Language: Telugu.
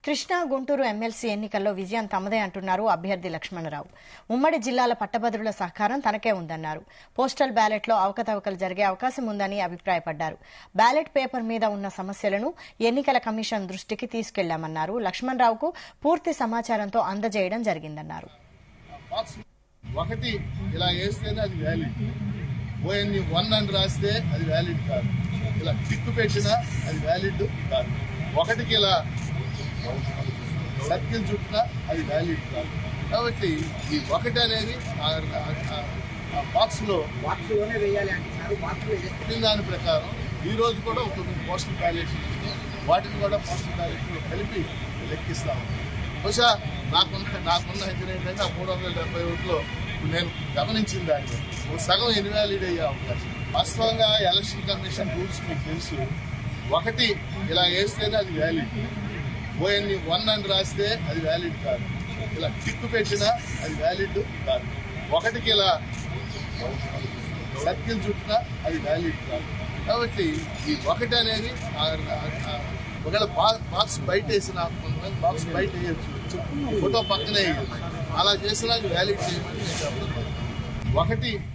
కృష్ణా గుంటూరు ఎమ్మెల్సీ ఎన్నికల్లో విజయం తమదే అంటున్నారు అభ్యర్థి లక్ష్మణరావు. ఉమ్మడి జిల్లాల పట్టభద్రుల సహకారం తనకే ఉందన్నారు. పోస్టల్ బ్యాలెట్లో అవకతవకలు జరిగే అవకాశం ఉందని అభిప్రాయపడ్డారు. బ్యాలెట్ పేపర్ మీద ఉన్న సమస్యలను ఎన్నికల కమిషన్ దృష్టికి తీసుకెళ్లామన్నారు. లక్ష్మణరావుకు పూర్తి సమాచారంతో అందజేయడం జరిగిందన్నారు. ఒకటి ఇలా వేస్తేనే అది వ్యాలిడ్, ఓఎన్యు 1 అని రాస్తే అది వ్యాలిడ్ కాదు, ఇలా టిక్ పెట్టినా అది వ్యాలిడ్ కాదు, ఒకటికి ఇలా సర్కిల్ చుట్టినా అది వ్యాలిడ్ కాదు. కాబట్టి ఈ ఒకటి అనేది బాక్స్లోనే వేయాలి అంటున్నారు. దాని ప్రకారం ఈ రోజు కూడా ఒక పోస్టల్ బ్యాలెట్ వాటిని కూడా పోస్టల్ బ్యాలెట్లో కలిపి లెక్కిస్తాము. బహుశా నాకున్న అంచనా ఏంటంటే ఆ 370 ఓట్లో నేను గమనించిన దాన్ని సగం ఇన్వాలిడ్ అయ్యే అవకాశం. వాస్తవంగా ఎలక్షన్ కమిషన్ రూల్స్ మీకు తెలుసు, ఒకటి ఇలా వేస్తేనే అది వ్యాలిడ్, ఓఎన్యు 1 అని రాస్తే అది వ్యాలిడ్ కాదు, ఇలా టిక్ పెట్టినా అది వ్యాలిడ్ కాదు, ఒకటికి ఇలా సర్కిల్ చుట్టినా అది వ్యాలిడ్ కాదు. కాబట్టి ఈ ఒకటి అనేది ఒకవేళ బాక్స్ బయట వేసిన బాక్స్ బయట వేయచ్చు, ఫోటో పక్కనే వేయచ్చు, అలా చేసినా అది వ్యాలిడ్ చేయమని నేను చెప్పడం. ఒకటి